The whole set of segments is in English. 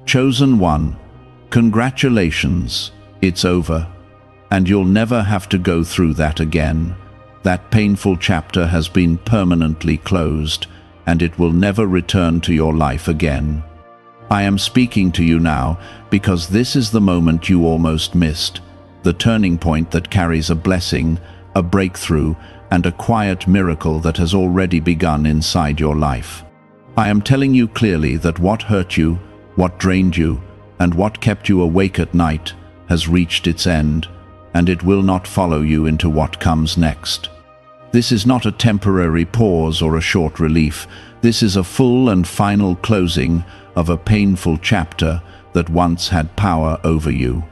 Chosen one, congratulations, it's over. And you'll never have to go through that again. That painful chapter has been permanently closed, and it will never return to your life again. I am speaking to you now because this is the moment you almost missed, the turning point that carries a blessing, a breakthrough, and a quiet miracle that has already begun inside your life. I am telling you clearly that what hurt you, what drained you, and what kept you awake at night has reached its end, and it will not follow you into what comes next. This is not a temporary pause or a short relief. This is a full and final closing of a painful chapter that once had power over you.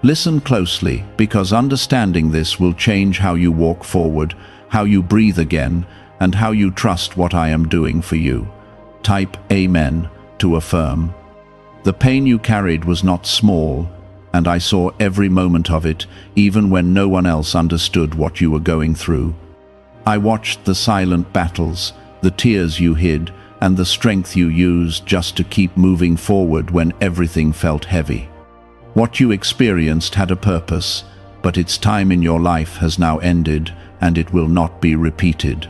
Listen closely, because understanding this will change how you walk forward, how you breathe again, and how you trust what I am doing for you. Type Amen to affirm. The pain you carried was not small, and I saw every moment of it, even when no one else understood what you were going through. I watched the silent battles, the tears you hid, and the strength you used just to keep moving forward when everything felt heavy. What you experienced had a purpose, but its time in your life has now ended, and it will not be repeated.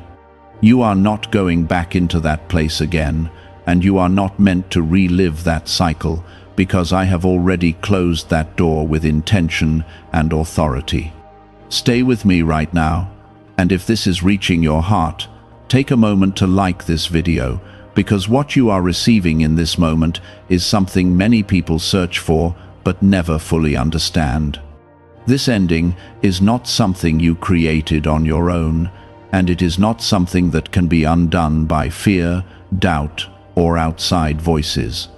You are not going back into that place again, and you are not meant to relive that cycle, because I have already closed that door with intention and authority. Stay with me right now, and if this is reaching your heart, take a moment to like this video, because what you are receiving in this moment is something many people search for but never fully understand. This ending is not something you created on your own, and it is not something that can be undone by fear, doubt, or outside voices.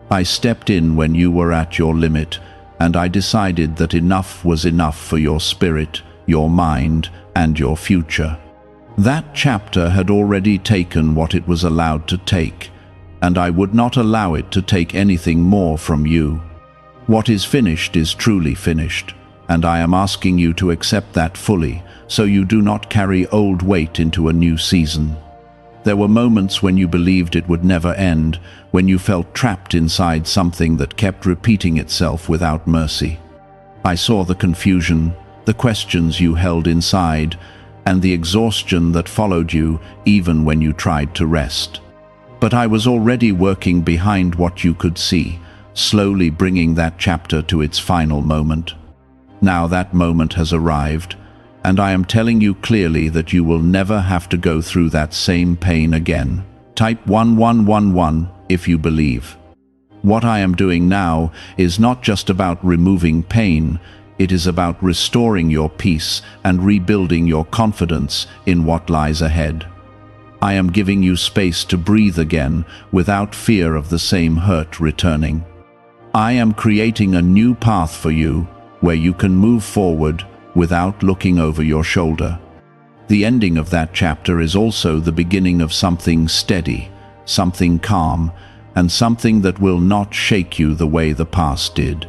I stepped in when you were at your limit, and I decided that enough was enough for your spirit, your mind, and your future. That chapter had already taken what it was allowed to take, and I would not allow it to take anything more from you. What is finished is truly finished, and I am asking you to accept that fully, so you do not carry old weight into a new season. There were moments when you believed it would never end, when you felt trapped inside something that kept repeating itself without mercy. I saw the confusion, the questions you held inside, and the exhaustion that followed you even when you tried to rest. But I was already working behind what you could see, slowly bringing that chapter to its final moment. Now that moment has arrived, and I am telling you clearly that you will never have to go through that same pain again. Type 1111 if you believe. What I am doing now is not just about removing pain, it is about restoring your peace and rebuilding your confidence in what lies ahead. I am giving you space to breathe again without fear of the same hurt returning. I am creating a new path for you where you can move forward without looking over your shoulder. The ending of that chapter is also the beginning of something steady, something calm, and something that will not shake you the way the past did.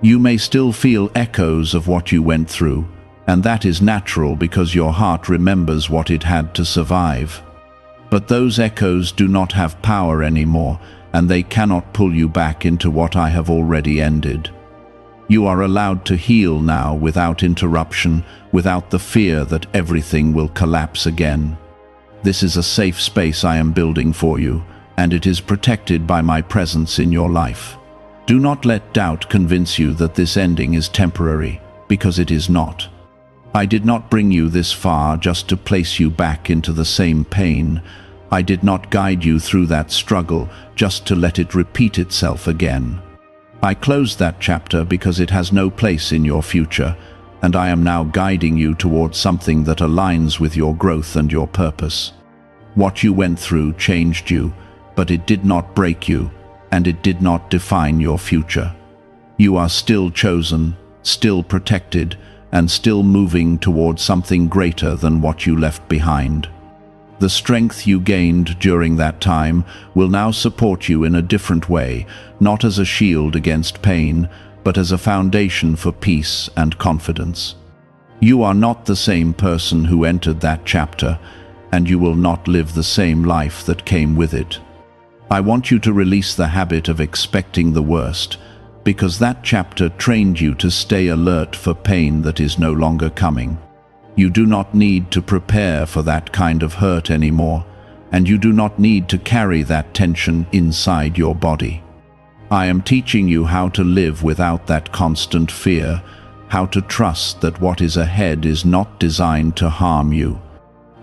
You may still feel echoes of what you went through, and that is natural because your heart remembers what it had to survive. But those echoes do not have power anymore, and they cannot pull you back into what I have already ended. You are allowed to heal now without interruption, without the fear that everything will collapse again. This is a safe space I am building for you, and it is protected by my presence in your life. Do not let doubt convince you that this ending is temporary, because it is not. I did not bring you this far just to place you back into the same pain. I did not guide you through that struggle just to let it repeat itself again. I closed that chapter because it has no place in your future, and I am now guiding you towards something that aligns with your growth and your purpose. What you went through changed you, but it did not break you, and it did not define your future. You are still chosen, still protected, and still moving towards something greater than what you left behind. The strength you gained during that time will now support you in a different way, not as a shield against pain, but as a foundation for peace and confidence. You are not the same person who entered that chapter, and you will not live the same life that came with it. I want you to release the habit of expecting the worst, because that chapter trained you to stay alert for pain that is no longer coming. You do not need to prepare for that kind of hurt anymore, and you do not need to carry that tension inside your body. I am teaching you how to live without that constant fear, how to trust that what is ahead is not designed to harm you.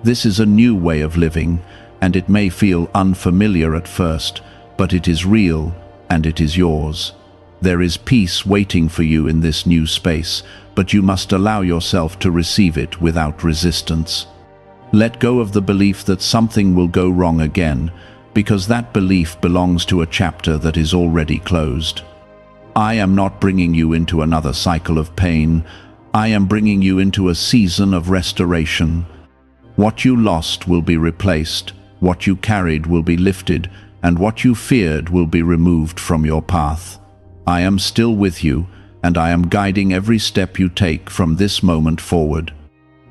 This is a new way of living, and it may feel unfamiliar at first, but it is real and it is yours. There is peace waiting for you in this new space, but you must allow yourself to receive it without resistance. Let go of the belief that something will go wrong again, because that belief belongs to a chapter that is already closed. I am not bringing you into another cycle of pain. I am bringing you into a season of restoration. What you lost will be replaced, what you carried will be lifted, and what you feared will be removed from your path. I am still with you, and I am guiding every step you take from this moment forward.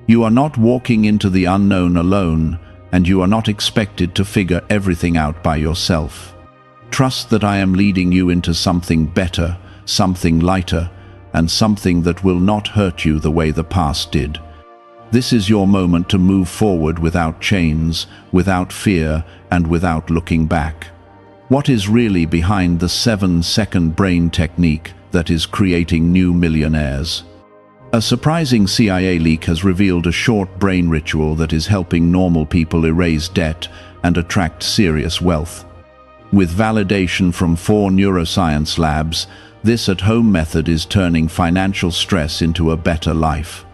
You are not walking into the unknown alone, and you are not expected to figure everything out by yourself. Trust that I am leading you into something better, something lighter, and something that will not hurt you the way the past did. This is your moment to move forward without chains, without fear, and without looking back. What is really behind the 7-second brain technique that is creating new millionaires? A surprising CIA leak has revealed a short brain ritual that is helping normal people erase debt and attract serious wealth. With validation from 4 neuroscience labs, this at-home method is turning financial stress into a better life.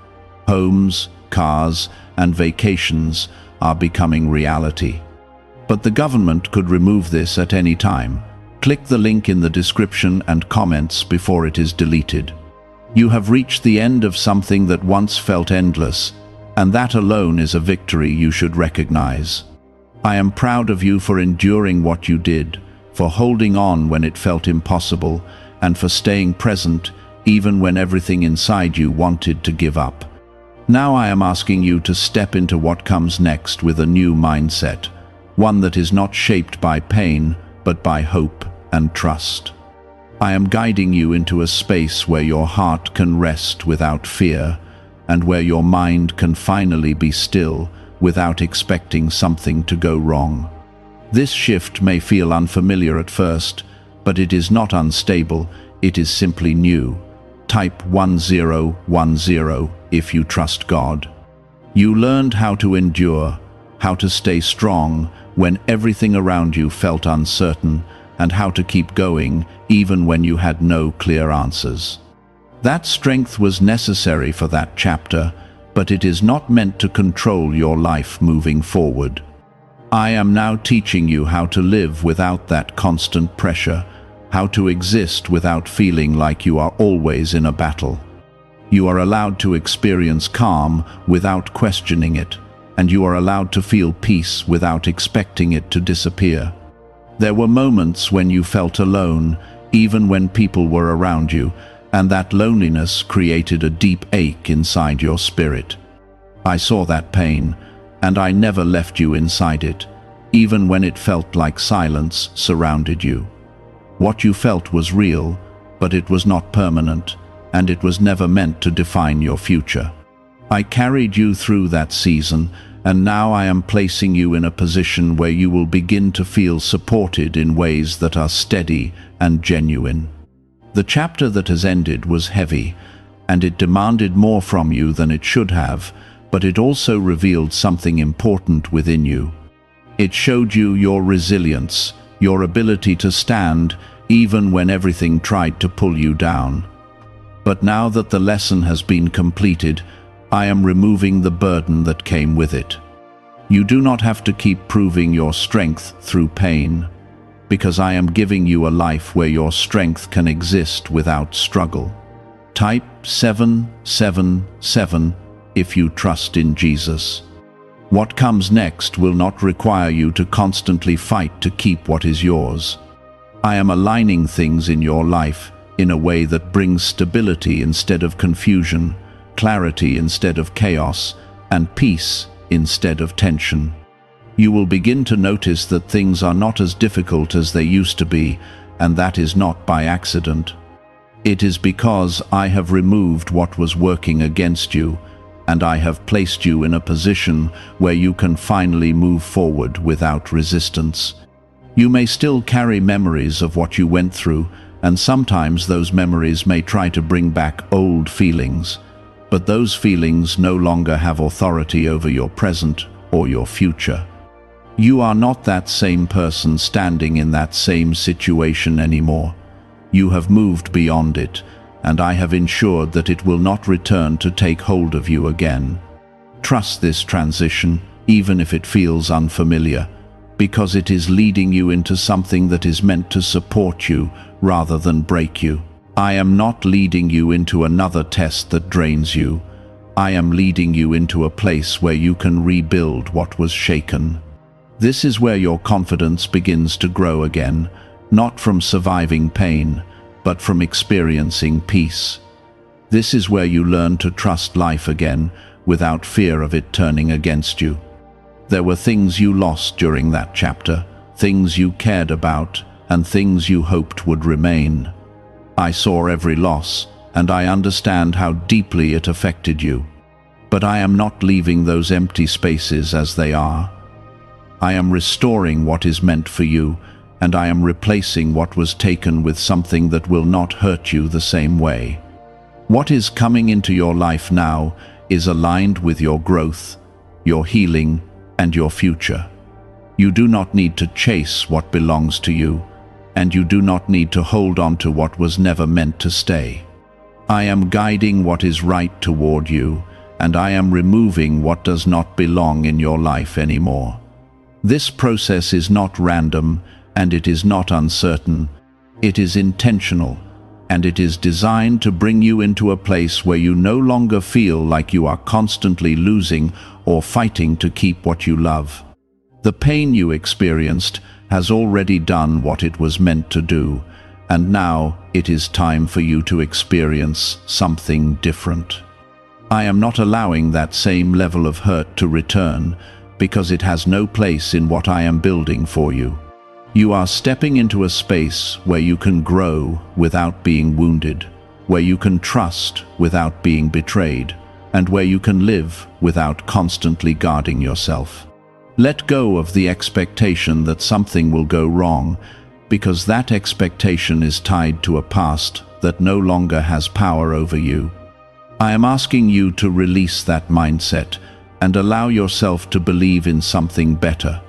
Homes, cars, and vacations are becoming reality. But the government could remove this at any time. Click the link in the description and comments before it is deleted. You have reached the end of something that once felt endless, and that alone is a victory you should recognize. I am proud of you for enduring what you did, for holding on when it felt impossible, and for staying present even when everything inside you wanted to give up. Now I am asking you to step into what comes next with a new mindset, one that is not shaped by pain, but by hope and trust. I am guiding you into a space where your heart can rest without fear, and where your mind can finally be still without expecting something to go wrong. This shift may feel unfamiliar at first, but it is not unstable, it is simply new. Type 1010 if you trust God. You learned how to endure, how to stay strong when everything around you felt uncertain, and how to keep going even when you had no clear answers. That strength was necessary for that chapter, but it is not meant to control your life moving forward. I am now teaching you how to live without that constant pressure, how to exist without feeling like you are always in a battle. You are allowed to experience calm without questioning it, and you are allowed to feel peace without expecting it to disappear. There were moments when you felt alone, even when people were around you, and that loneliness created a deep ache inside your spirit. I saw that pain, and I never left you inside it, even when it felt like silence surrounded you. What you felt was real, but it was not permanent, and it was never meant to define your future. I carried you through that season, and now I am placing you in a position where you will begin to feel supported in ways that are steady and genuine. The chapter that has ended was heavy, and it demanded more from you than it should have, but it also revealed something important within you. It showed you your resilience, your ability to stand even when everything tried to pull you down. But now that the lesson has been completed, I am removing the burden that came with it. You do not have to keep proving your strength through pain, because I am giving you a life where your strength can exist without struggle. Type 777 if you trust in Jesus. What comes next will not require you to constantly fight to keep what is yours. I am aligning things in your life in a way that brings stability instead of confusion, clarity instead of chaos, and peace instead of tension. You will begin to notice that things are not as difficult as they used to be, and that is not by accident. It is because I have removed what was working against you, and I have placed you in a position where you can finally move forward without resistance. You may still carry memories of what you went through, and sometimes those memories may try to bring back old feelings, but those feelings no longer have authority over your present or your future. You are not that same person standing in that same situation anymore. You have moved beyond it, and I have ensured that it will not return to take hold of you again. Trust this transition, even if it feels unfamiliar, because it is leading you into something that is meant to support you rather than break you. I am not leading you into another test that drains you. I am leading you into a place where you can rebuild what was shaken. This is where your confidence begins to grow again, not from surviving pain, but from experiencing peace. This is where you learn to trust life again, without fear of it turning against you. There were things you lost during that chapter, things you cared about, and things you hoped would remain. I saw every loss, and I understand how deeply it affected you. But I am not leaving those empty spaces as they are. I am restoring what is meant for you, and I am replacing what was taken with something that will not hurt you the same way. What is coming into your life now is aligned with your growth, your healing, and your future. You do not need to chase what belongs to you, and you do not need to hold on to what was never meant to stay. I am guiding what is right toward you, and I am removing what does not belong in your life anymore. This process is not random, and it is not uncertain. It is intentional, and it is designed to bring you into a place where you no longer feel like you are constantly losing or fighting to keep what you love. The pain you experienced has already done what it was meant to do, and now it is time for you to experience something different. I am not allowing that same level of hurt to return, because it has no place in what I am building for you. You are stepping into a space where you can grow without being wounded, where you can trust without being betrayed, and where you can live without constantly guarding yourself. Let go of the expectation that something will go wrong, because that expectation is tied to a past that no longer has power over you. I am asking you to release that mindset and allow yourself to believe in something better.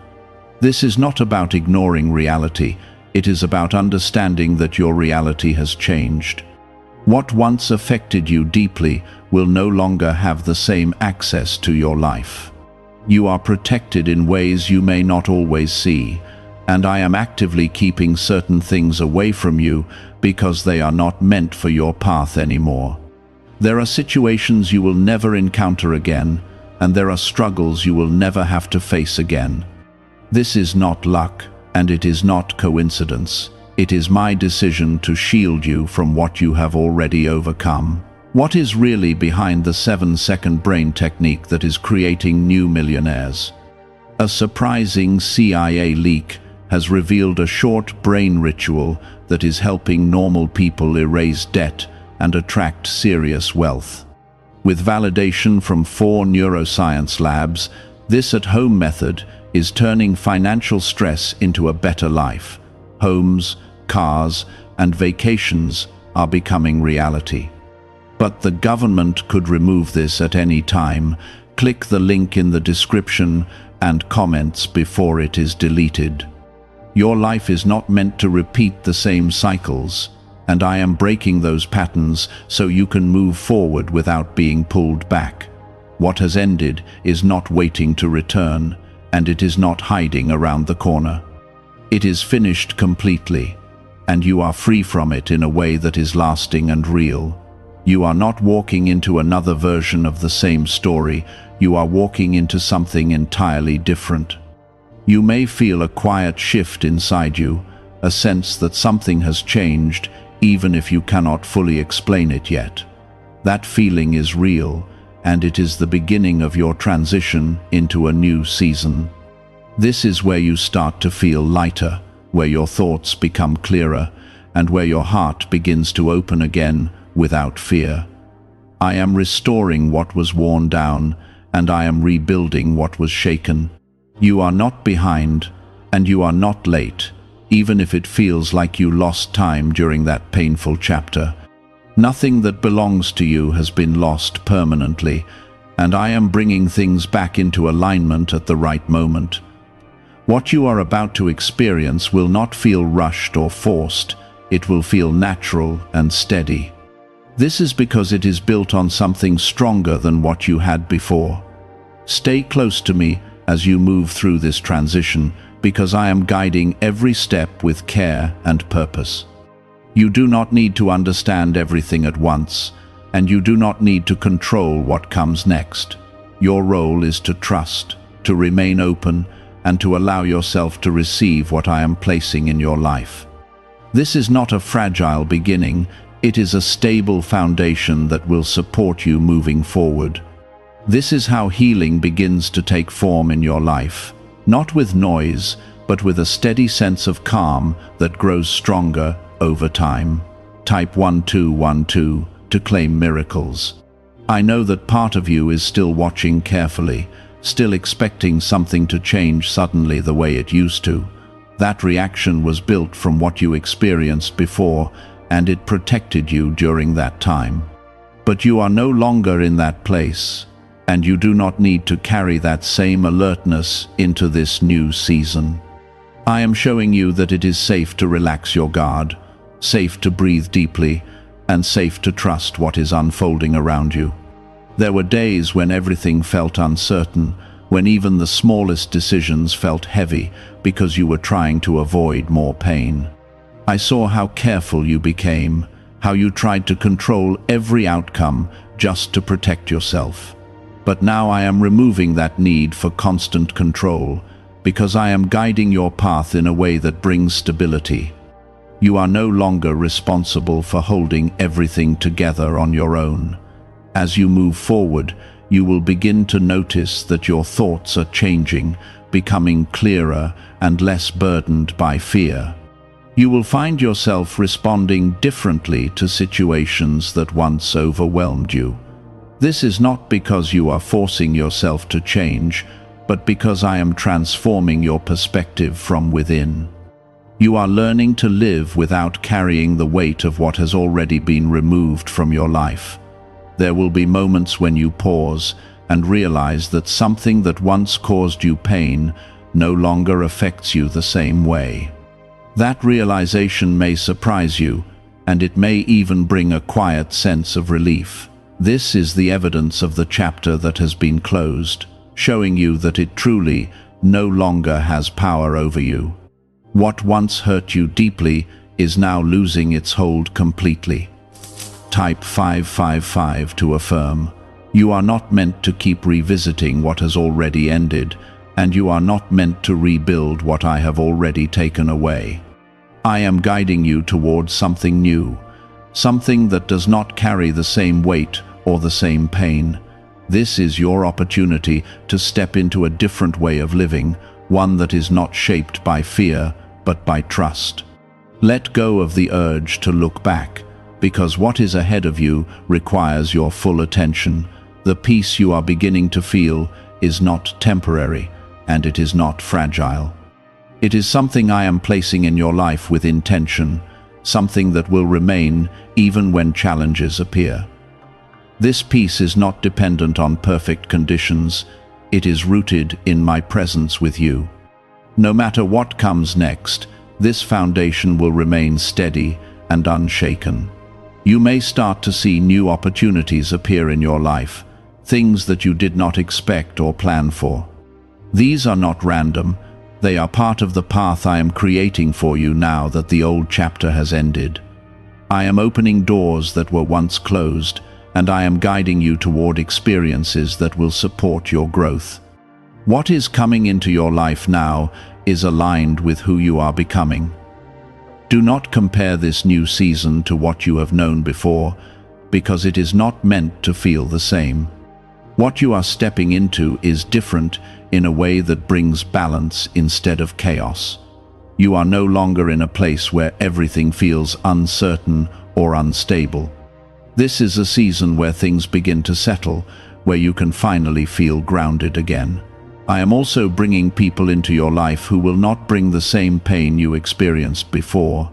This is not about ignoring reality, it is about understanding that your reality has changed. What once affected you deeply will no longer have the same access to your life. You are protected in ways you may not always see, and I am actively keeping certain things away from you because they are not meant for your path anymore. There are situations you will never encounter again, and there are struggles you will never have to face again. This is not luck, and it is not coincidence. It is my decision to shield you from what you have already overcome. What is really behind the 7-second brain technique that is creating new millionaires? A surprising CIA leak has revealed a short brain ritual that is helping normal people erase debt and attract serious wealth. With validation from 4 neuroscience labs, this at-home method is turning financial stress into a better life. Homes, cars, and vacations are becoming reality. But the government could remove this at any time. Click the link in the description and comments before it is deleted. Your life is not meant to repeat the same cycles, and I am breaking those patterns so you can move forward without being pulled back. What has ended is not waiting to return, and it is not hiding around the corner. It is finished completely, and you are free from it in a way that is lasting and real. You are not walking into another version of the same story, you are walking into something entirely different. You may feel a quiet shift inside you, a sense that something has changed, even if you cannot fully explain it yet. That feeling is real, and it is the beginning of your transition into a new season. This is where you start to feel lighter, where your thoughts become clearer, and where your heart begins to open again without fear. I am restoring what was worn down, and I am rebuilding what was shaken. You are not behind, and you are not late, even if it feels like you lost time during that painful chapter. Nothing that belongs to you has been lost permanently, and I am bringing things back into alignment at the right moment. What you are about to experience will not feel rushed or forced. It will feel natural and steady. This is because it is built on something stronger than what you had before. Stay close to me as you move through this transition, because I am guiding every step with care and purpose. You do not need to understand everything at once, and you do not need to control what comes next. Your role is to trust, to remain open, and to allow yourself to receive what I am placing in your life. This is not a fragile beginning, it is a stable foundation that will support you moving forward. This is how healing begins to take form in your life, not with noise, but with a steady sense of calm that grows stronger over time. Type 1212 to claim miracles. I know that part of you is still watching carefully, still expecting something to change suddenly the way it used to. That reaction was built from what you experienced before, and it protected you during that time. But you are no longer in that place, and you do not need to carry that same alertness into this new season. I am showing you that it is safe to relax your guard, safe to breathe deeply, and safe to trust what is unfolding around you. There were days when everything felt uncertain, when even the smallest decisions felt heavy because you were trying to avoid more pain. I saw how careful you became, how you tried to control every outcome just to protect yourself. But now I am removing that need for constant control, because I am guiding your path in a way that brings stability. You are no longer responsible for holding everything together on your own. As you move forward, you will begin to notice that your thoughts are changing, becoming clearer and less burdened by fear. You will find yourself responding differently to situations that once overwhelmed you. This is not because you are forcing yourself to change, but because I am transforming your perspective from within. You are learning to live without carrying the weight of what has already been removed from your life. There will be moments when you pause and realize that something that once caused you pain no longer affects you the same way. That realization may surprise you, and it may even bring a quiet sense of relief. This is the evidence of the chapter that has been closed, showing you that it truly no longer has power over you. What once hurt you deeply is now losing its hold completely. Type 555 to affirm. You are not meant to keep revisiting what has already ended, and you are not meant to rebuild what I have already taken away. I am guiding you towards something new, something that does not carry the same weight or the same pain. This is your opportunity to step into a different way of living, one that is not shaped by fear, but by trust. Let go of the urge to look back, because what is ahead of you requires your full attention. The peace you are beginning to feel is not temporary, and it is not fragile. It is something I am placing in your life with intention, something that will remain even when challenges appear. This peace is not dependent on perfect conditions, it is rooted in my presence with you. No matter what comes next, this foundation will remain steady and unshaken. You may start to see new opportunities appear in your life, things that you did not expect or plan for. These are not random, they are part of the path I am creating for you now that the old chapter has ended. I am opening doors that were once closed, and I am guiding you toward experiences that will support your growth. What is coming into your life now is aligned with who you are becoming. Do not compare this new season to what you have known before, because it is not meant to feel the same. What you are stepping into is different in a way that brings balance instead of chaos. You are no longer in a place where everything feels uncertain or unstable. This is a season where things begin to settle, where you can finally feel grounded again. I am also bringing people into your life who will not bring the same pain you experienced before.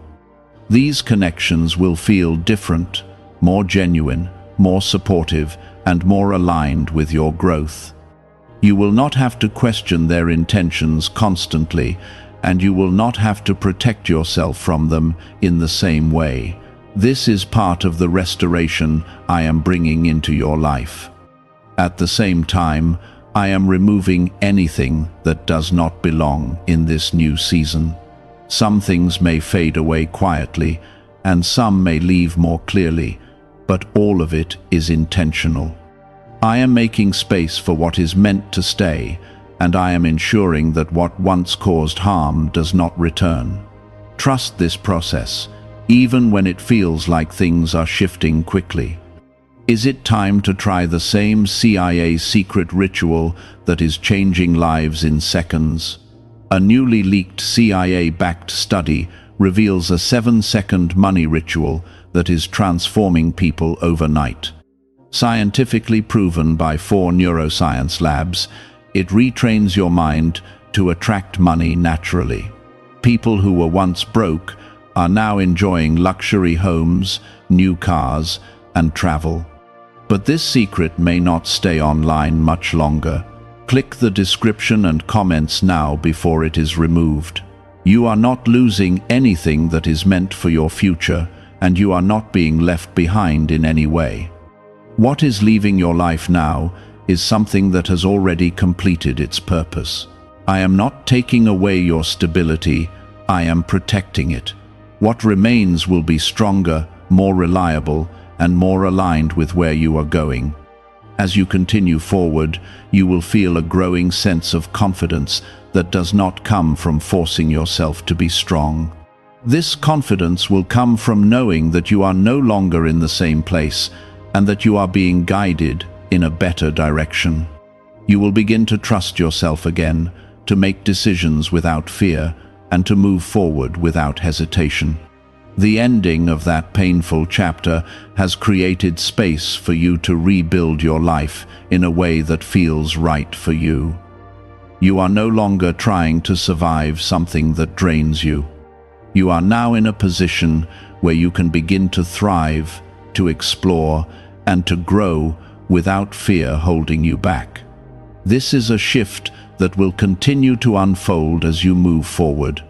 These connections will feel different, more genuine, more supportive, and more aligned with your growth. You will not have to question their intentions constantly, and you will not have to protect yourself from them in the same way. This is part of the restoration I am bringing into your life. At the same time, I am removing anything that does not belong in this new season. Some things may fade away quietly, and some may leave more clearly, but all of it is intentional. I am making space for what is meant to stay, and I am ensuring that what once caused harm does not return. Trust this process, even when it feels like things are shifting quickly. Is it time to try the same CIA secret ritual that is changing lives in seconds? A newly leaked CIA-backed study reveals a 7-second money ritual that is transforming people overnight. Scientifically proven by 4 neuroscience labs, it retrains your mind to attract money naturally. People who were once broke are now enjoying luxury homes, new cars, and travel. But this secret may not stay online much longer. Click the description and comments now before it is removed. You are not losing anything that is meant for your future, and you are not being left behind in any way. What is leaving your life now is something that has already completed its purpose. I am not taking away your stability, I am protecting it. What remains will be stronger, more reliable, and more aligned with where you are going. As you continue forward, you will feel a growing sense of confidence that does not come from forcing yourself to be strong. This confidence will come from knowing that you are no longer in the same place and that you are being guided in a better direction. You will begin to trust yourself again, to make decisions without fear, and to move forward without hesitation. The ending of that painful chapter has created space for you to rebuild your life in a way that feels right for you. You are no longer trying to survive something that drains you. You are now in a position where you can begin to thrive, to explore, and to grow without fear holding you back. This is a shift that will continue to unfold as you move forward.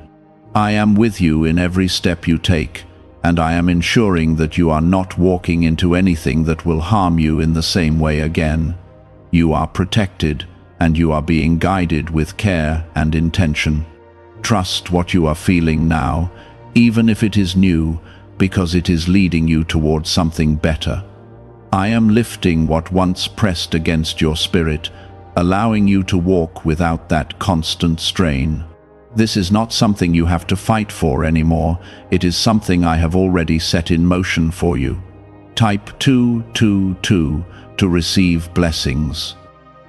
I am with you in every step you take, and I am ensuring that you are not walking into anything that will harm you in the same way again. You are protected, and you are being guided with care and intention. Trust what you are feeling now, even if it is new, because it is leading you towards something better. I am lifting what once pressed against your spirit, allowing you to walk without that constant strain. This is not something you have to fight for anymore. It is something I have already set in motion for you. Type 222 to receive blessings.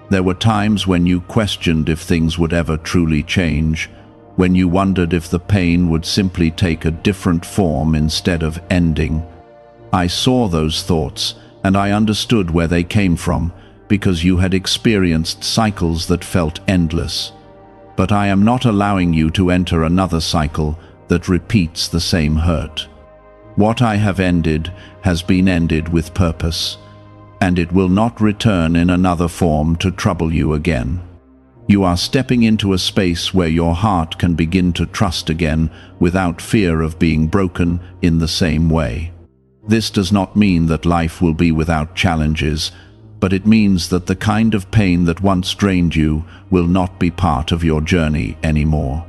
There were times when you questioned if things would ever truly change, when you wondered if the pain would simply take a different form instead of ending. I saw those thoughts, and I understood where they came from, because you had experienced cycles that felt endless. But I am not allowing you to enter another cycle that repeats the same hurt. What I have ended has been ended with purpose, and it will not return in another form to trouble you again. You are stepping into a space where your heart can begin to trust again without fear of being broken in the same way. This does not mean that life will be without challenges, but it means that the kind of pain that once drained you will not be part of your journey anymore.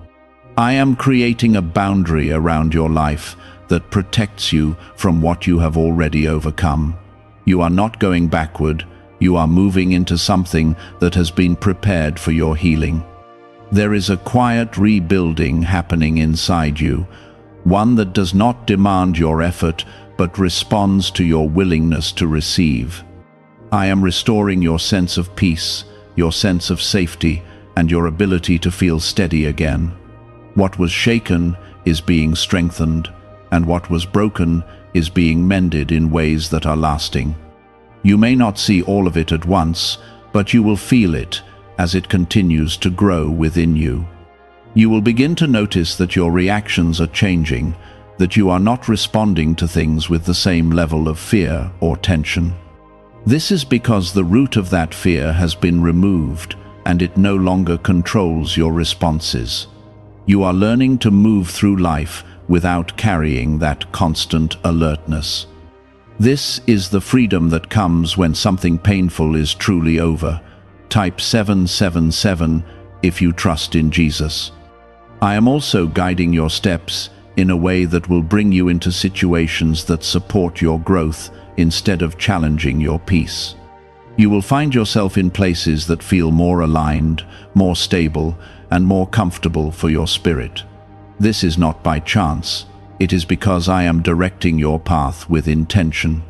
I am creating a boundary around your life that protects you from what you have already overcome. You are not going backward, you are moving into something that has been prepared for your healing. There is a quiet rebuilding happening inside you, one that does not demand your effort but responds to your willingness to receive. I am restoring your sense of peace, your sense of safety, and your ability to feel steady again. What was shaken is being strengthened, and what was broken is being mended in ways that are lasting. You may not see all of it at once, but you will feel it as it continues to grow within you. You will begin to notice that your reactions are changing, that you are not responding to things with the same level of fear or tension. This is because the root of that fear has been removed, and it no longer controls your responses. You are learning to move through life without carrying that constant alertness. This is the freedom that comes when something painful is truly over. Type 777 if you trust in Jesus. I am also guiding your steps in a way that will bring you into situations that support your growth instead of challenging your peace. You will find yourself in places that feel more aligned, more stable, and more comfortable for your spirit. This is not by chance. It is because I am directing your path with intention.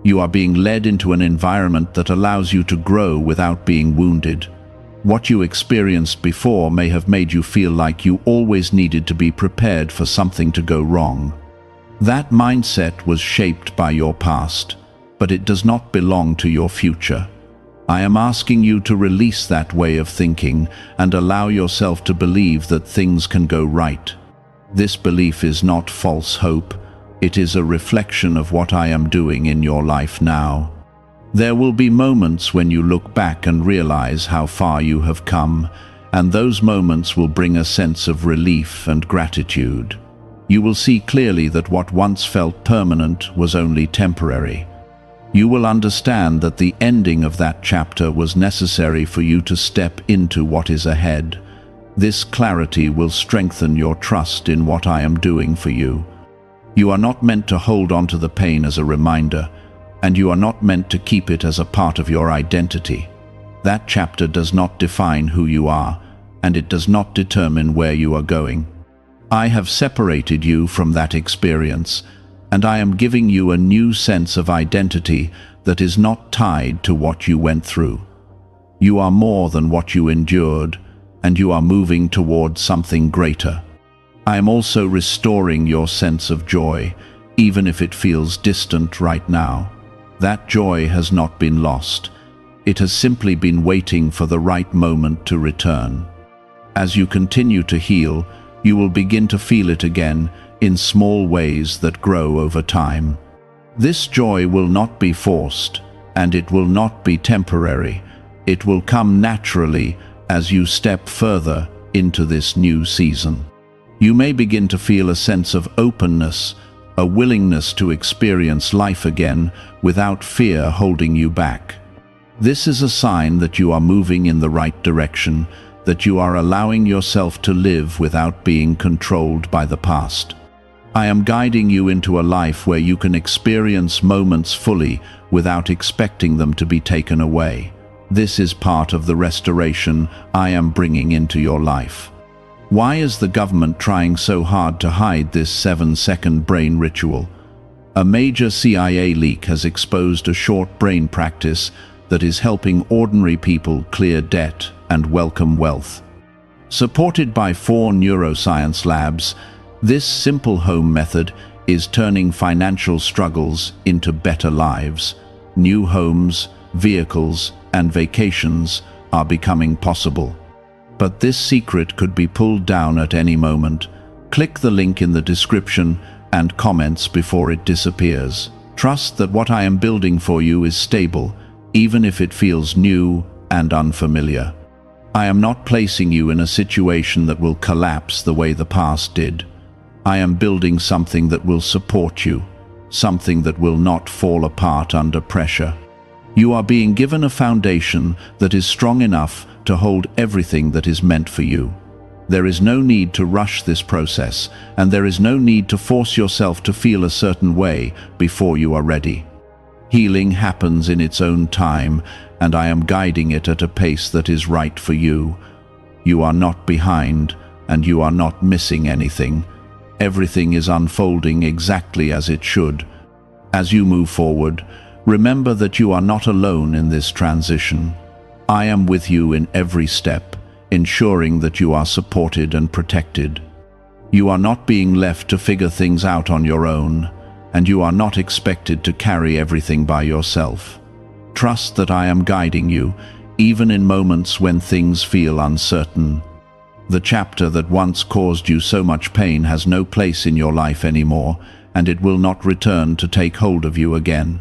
You are being led into an environment that allows you to grow without being wounded. What you experienced before may have made you feel like you always needed to be prepared for something to go wrong. That mindset was shaped by your past, but it does not belong to your future. I am asking you to release that way of thinking and allow yourself to believe that things can go right. This belief is not false hope. It is a reflection of what I am doing in your life now. There will be moments when you look back and realize how far you have come, and those moments will bring a sense of relief and gratitude. You will see clearly that what once felt permanent was only temporary. You will understand that the ending of that chapter was necessary for you to step into what is ahead. This clarity will strengthen your trust in what I am doing for you. You are not meant to hold on to the pain as a reminder, and you are not meant to keep it as a part of your identity. That chapter does not define who you are, and it does not determine where you are going. I have separated you from that experience, and I am giving you a new sense of identity that is not tied to what you went through. You are more than what you endured, and you are moving towards something greater. I am also restoring your sense of joy, even if it feels distant right now. That joy has not been lost. It has simply been waiting for the right moment to return. As you continue to heal, you will begin to feel it again in small ways that grow over time. This joy will not be forced, and it will not be temporary. It will come naturally as you step further into this new season. You may begin to feel a sense of openness, a willingness to experience life again without fear holding you back. This is a sign that you are moving in the right direction, that you are allowing yourself to live without being controlled by the past. I am guiding you into a life where you can experience moments fully without expecting them to be taken away. This is part of the restoration I am bringing into your life. Why is the government trying so hard to hide this 7-second brain ritual? A major CIA leak has exposed a short brain practice that is helping ordinary people clear debt and welcome wealth. Supported by 4 neuroscience labs, this simple home method is turning financial struggles into better lives. New homes, vehicles, and vacations are becoming possible. But this secret could be pulled down at any moment. Click the link in the description and comments before it disappears. Trust that what I am building for you is stable, even if it feels new and unfamiliar. I am not placing you in a situation that will collapse the way the past did. I am building something that will support you, something that will not fall apart under pressure. You are being given a foundation that is strong enough to hold everything that is meant for you. There is no need to rush this process, and there is no need to force yourself to feel a certain way before you are ready. Healing happens in its own time, and I am guiding it at a pace that is right for you. You are not behind, and you are not missing anything. Everything is unfolding exactly as it should. As you move forward, Remember that you are not alone in this transition. I am with you in every step, ensuring that you are supported and protected. You are not being left to figure things out on your own, and you are not expected to carry everything by yourself. Trust that I am guiding you, even in moments when things feel uncertain. The chapter that once caused you so much pain has no place in your life anymore, and it will not return to take hold of you again.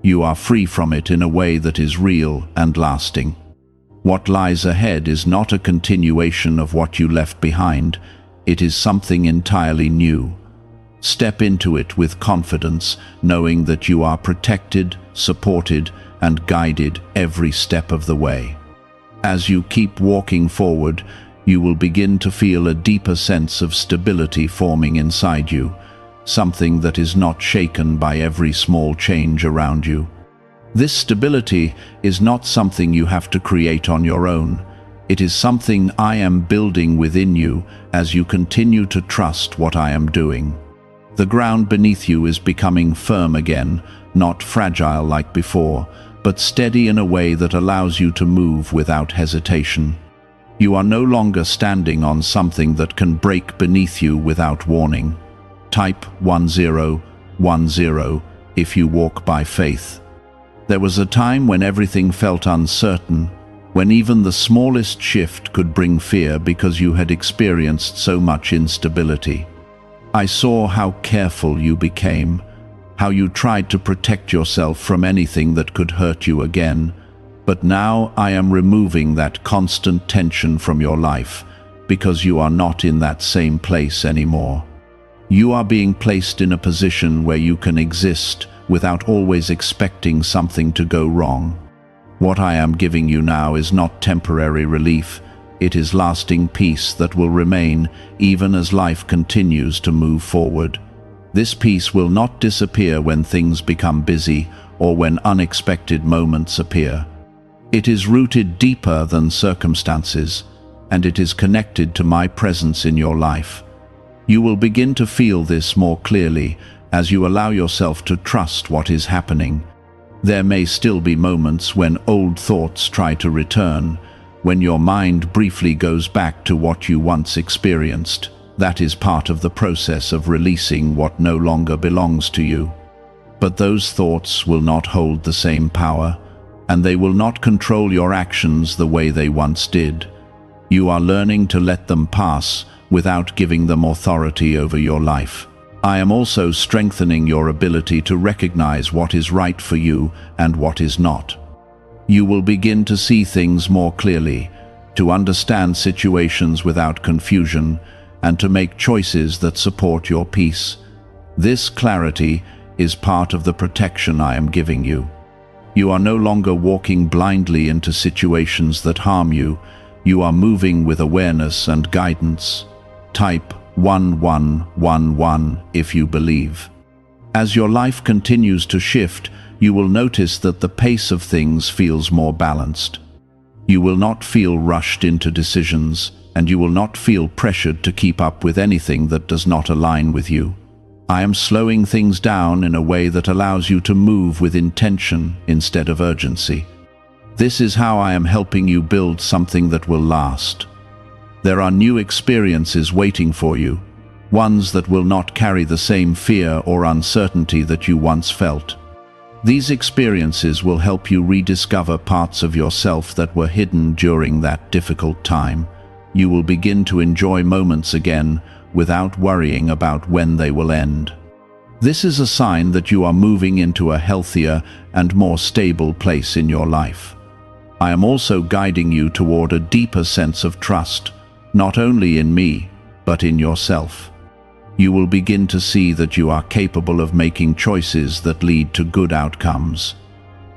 You are free from it in a way that is real and lasting. What lies ahead is not a continuation of what you left behind. It is something entirely new. Step into it with confidence, knowing that you are protected, supported, and guided every step of the way. As you keep walking forward, you will begin to feel a deeper sense of stability forming inside you, something that is not shaken by every small change around you. This stability is not something you have to create on your own. It is something I am building within you as you continue to trust what I am doing. The ground beneath you is becoming firm again, not fragile like before, but steady in a way that allows you to move without hesitation. You are no longer standing on something that can break beneath you without warning. Type 1010 if you walk by faith. There was a time when everything felt uncertain, when even the smallest shift could bring fear because you had experienced so much instability. I saw how careful you became, how you tried to protect yourself from anything that could hurt you again. But now I am removing that constant tension from your life, because you are not in that same place anymore. You are being placed in a position where you can exist without always expecting something to go wrong. What I am giving you now is not temporary relief. It is lasting peace that will remain even as life continues to move forward. This peace will not disappear when things become busy or when unexpected moments appear. It is rooted deeper than circumstances, and it is connected to my presence in your life. You will begin to feel this more clearly as you allow yourself to trust what is happening. There may still be moments when old thoughts try to return, when your mind briefly goes back to what you once experienced. That is part of the process of releasing what no longer belongs to you. But those thoughts will not hold the same power, and they will not control your actions the way they once did. You are learning to let them pass without giving them authority over your life. I am also strengthening your ability to recognize what is right for you and what is not. You will begin to see things more clearly, to understand situations without confusion, and to make choices that support your peace. This clarity is part of the protection I am giving you. You are no longer walking blindly into situations that harm you. You are moving with awareness and guidance. Type 1111 if you believe. As your life continues to shift, you will notice that the pace of things feels more balanced. You will not feel rushed into decisions, and you will not feel pressured to keep up with anything that does not align with you. I am slowing things down in a way that allows you to move with intention instead of urgency. This is how I am helping you build something that will last. There are new experiences waiting for you, ones that will not carry the same fear or uncertainty that you once felt. These experiences will help you rediscover parts of yourself that were hidden during that difficult time. You will begin to enjoy moments again without worrying about when they will end. This is a sign that you are moving into a healthier and more stable place in your life. I am also guiding you toward a deeper sense of trust, not only in me, but in yourself. You will begin to see that you are capable of making choices that lead to good outcomes.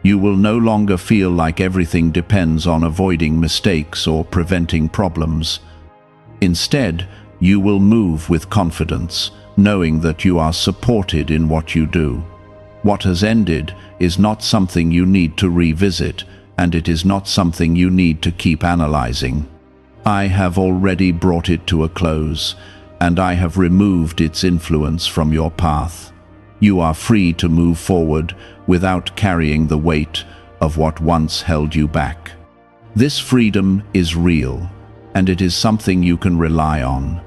You will no longer feel like everything depends on avoiding mistakes or preventing problems. Instead, you will move with confidence, knowing that you are supported in what you do. What has ended is not something you need to revisit, and it is not something you need to keep analyzing. I have already brought it to a close, and I have removed its influence from your path. You are free to move forward without carrying the weight of what once held you back. This freedom is real, and it is something you can rely on.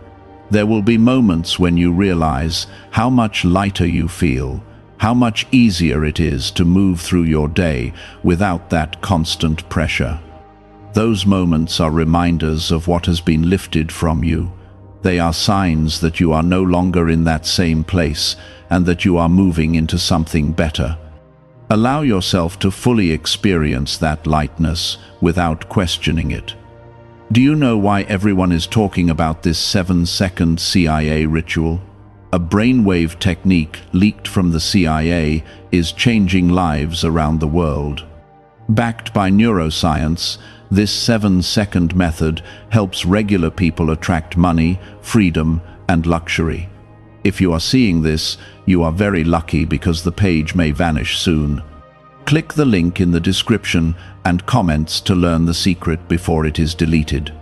There will be moments when you realize how much lighter you feel, how much easier it is to move through your day without that constant pressure. Those moments are reminders of what has been lifted from you. They are signs that you are no longer in that same place and that you are moving into something better. Allow yourself to fully experience that lightness without questioning it. Do you know why everyone is talking about this 7-second CIA ritual? A brainwave technique leaked from the CIA is changing lives around the world. Backed by neuroscience, this 7-second method helps regular people attract money, freedom, and luxury. If you are seeing this, you are very lucky because the page may vanish soon. Click the link in the description and comments to learn the secret before it is deleted.